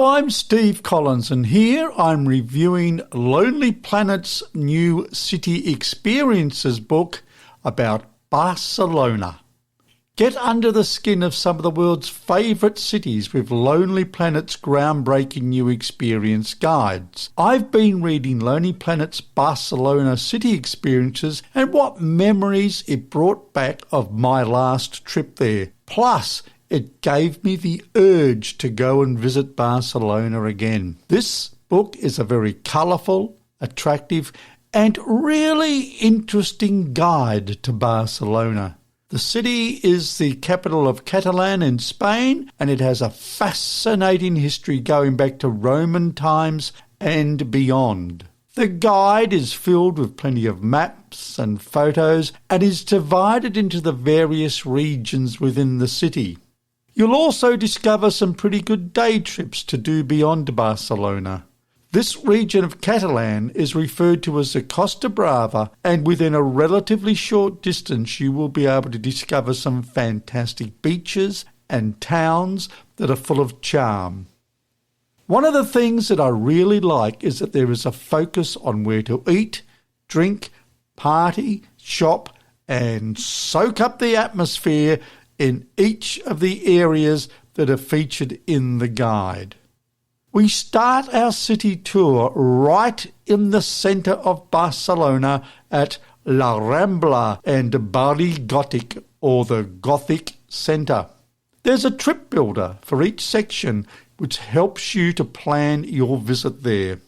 Hello, I'm Steve Collins, and here I'm reviewing Lonely Planet's new City Experiences book about Barcelona. Get under the skin of some of the world's favourite cities with Lonely Planet's groundbreaking new experience guides. I've been reading Lonely Planet's Barcelona City Experiences and what memories it brought back of my last trip there. Plus, it gave me the urge to go and visit Barcelona again. This book is a very colourful, attractive and really interesting guide to Barcelona. The city is the capital of Catalonia in Spain, and it has a fascinating history going back to Roman times and beyond. The guide is filled with plenty of maps and photos and is divided into the various regions within the city. You'll also discover some pretty good day trips to do beyond Barcelona. This region of Catalonia is referred to as the Costa Brava, and within a relatively short distance you will be able to discover some fantastic beaches and towns that are full of charm. One of the things that I really like is that there is a focus on where to eat, drink, party, shop and soak up the atmosphere in each of the areas that are featured in the guide. We start our city tour right in the centre of Barcelona at La Rambla and Barri Gòtic, or the Gothic Centre. There's a trip builder for each section which helps you to plan your visit there.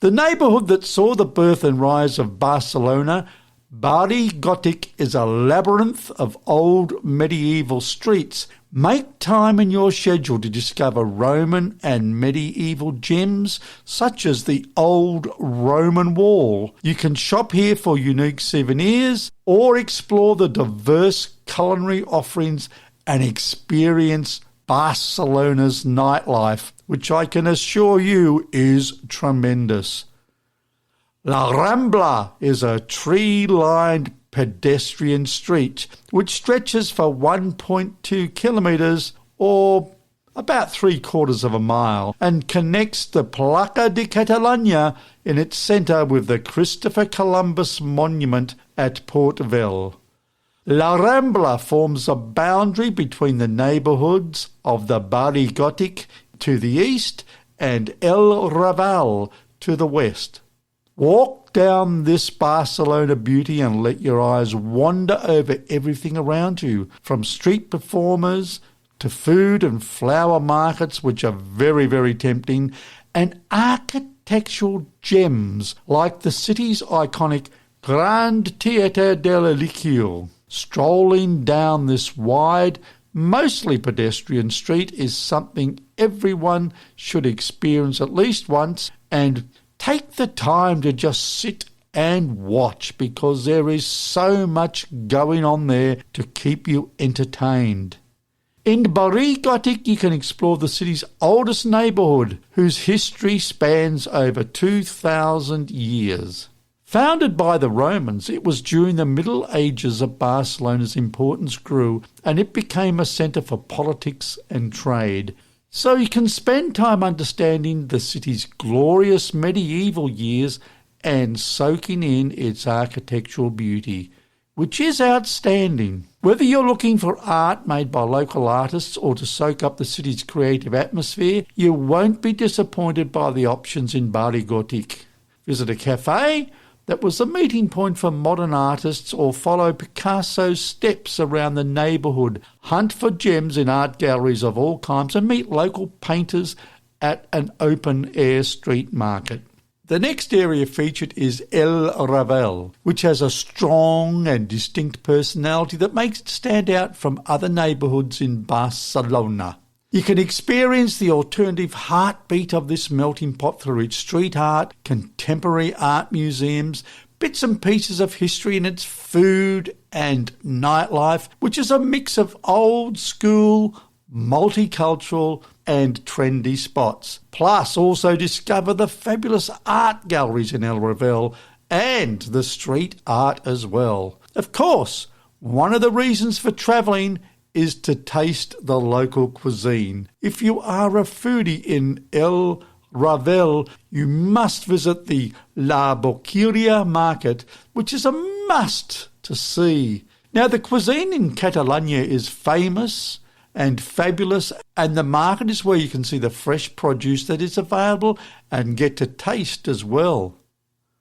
The neighbourhood that saw the birth and rise of Barcelona, Barri Gòtic, is a labyrinth of old medieval streets. Make time in your schedule to discover Roman and medieval gems such as the old Roman wall. You can shop here for unique souvenirs or explore the diverse culinary offerings and experience Barcelona's nightlife, which I can assure you is tremendous. La Rambla is a tree-lined pedestrian street which stretches for 1.2 kilometres or about 3/4 of a mile and connects the Plaça de Catalonia in its centre with the Christopher Columbus monument at Port Vell. La Rambla forms a boundary between the neighbourhoods of the Barri Gòtic to the east and El Ravel to the west. Walk down this Barcelona beauty and let your eyes wander over everything around you, from street performers to food and flower markets, which are very, very tempting, and architectural gems like the city's iconic Grand Theatre del Liceo. Strolling down this wide, mostly pedestrian street is something everyone should experience at least once, and take the time to just sit and watch, because there is so much going on there to keep you entertained. In Barri Gòtic you can explore the city's oldest neighbourhood, whose history spans over 2,000 years. Founded by the Romans, it was during the Middle Ages that Barcelona's importance grew and it became a centre for politics and trade. So you can spend time understanding the city's glorious medieval years and soaking in its architectural beauty, which is outstanding. Whether you're looking for art made by local artists or to soak up the city's creative atmosphere, you won't be disappointed by the options in Barri Gòtic. Visit a cafe that was the meeting point for modern artists, or follow Picasso's steps around the neighbourhood, hunt for gems in art galleries of all kinds, and meet local painters at an open-air street market. The next area featured is El Ravel, which has a strong and distinct personality that makes it stand out from other neighbourhoods in Barcelona. You can experience the alternative heartbeat of this melting pot through its street art, contemporary art museums, bits and pieces of history in its food and nightlife, which is a mix of old school, multicultural and trendy spots. Plus also discover the fabulous art galleries in El Ravel and the street art as well. Of course, one of the reasons for travelling is to taste the local cuisine. If you are a foodie in Ravel, you must visit the La Boqueria market, which is a must to see. Now, the cuisine in Catalonia is famous and fabulous, and the market is where you can see the fresh produce that is available and get to taste as well.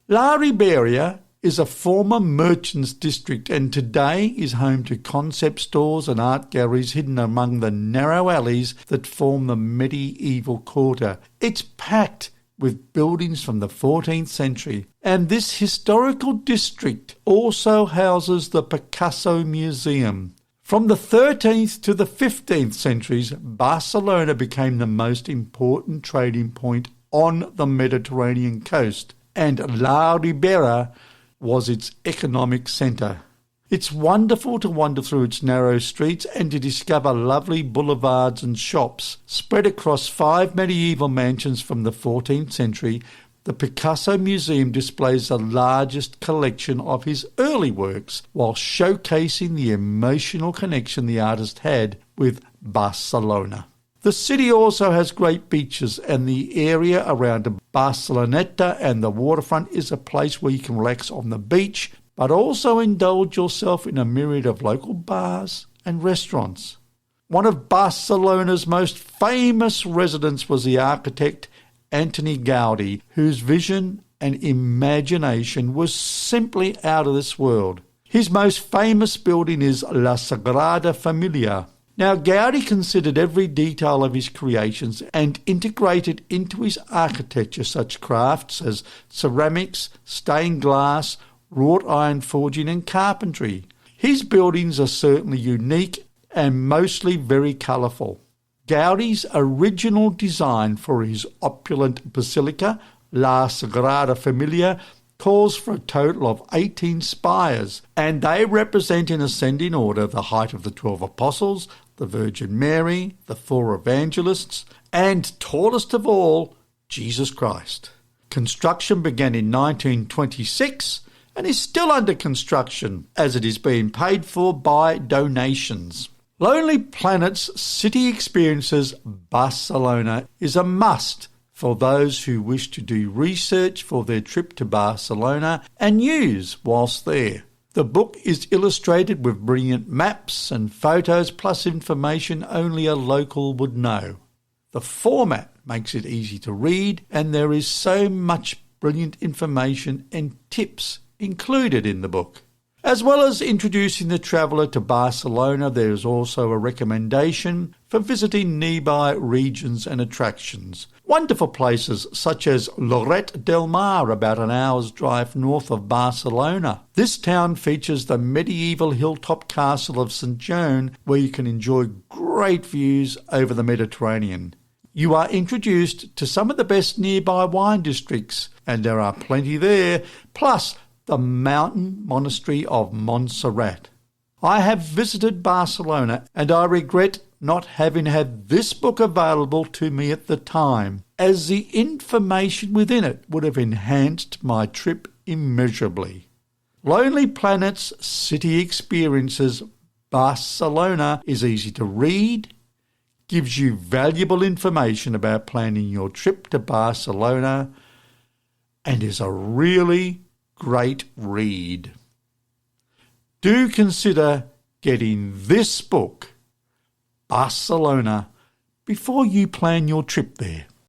La Ribera is a former merchants district and today is home to concept stores and art galleries hidden among the narrow alleys that form the medieval quarter. It's packed with buildings from the 14th century, and this historical district also houses the Picasso Museum. From the 13th to the 15th centuries, Barcelona became the most important trading point on the Mediterranean coast, and La Ribera was its economic centre. It's wonderful to wander through its narrow streets and to discover lovely boulevards and shops. Spread across 5 medieval mansions from the 14th century, the Picasso Museum displays the largest collection of his early works, while showcasing the emotional connection the artist had with Barcelona. The city also has great beaches, and the area around Barceloneta and the waterfront is a place where you can relax on the beach, but also indulge yourself in a myriad of local bars and restaurants. One of Barcelona's most famous residents was the architect Antoni Gaudi, whose vision and imagination was simply out of this world. His most famous building is La Sagrada Familia. Now, Gaudi considered every detail of his creations and integrated into his architecture such crafts as ceramics, stained glass, wrought iron forging and carpentry. His buildings are certainly unique and mostly very colourful. Gaudi's original design for his opulent basilica, La Sagrada Familia, calls for a total of 18 spires, and they represent in ascending order the height of the 12 apostles, the Virgin Mary, the 4 evangelists, and tallest of all, Jesus Christ. Construction began in 1926 and is still under construction as it is being paid for by donations. Lonely Planet's City Experiences Barcelona is a must for those who wish to do research for their trip to Barcelona and use whilst there. The book is illustrated with brilliant maps and photos plus information only a local would know. The format makes it easy to read, and there is so much brilliant information and tips included in the book. As well as introducing the traveller to Barcelona, there is also a recommendation for visiting nearby regions and attractions. Wonderful places such as Lloret del Mar, about an hour's drive north of Barcelona. This town features the medieval hilltop castle of St. Joan, where you can enjoy great views over the Mediterranean. You are introduced to some of the best nearby wine districts, and there are plenty there, plus the mountain monastery of Montserrat. I have visited Barcelona, and I regret not having had this book available to me at the time, as the information within it would have enhanced my trip immeasurably. Lonely Planet's City Experiences Barcelona is easy to read, gives you valuable information about planning your trip to Barcelona, and is a really great read. Do consider getting this book, Barcelona, before you plan your trip there.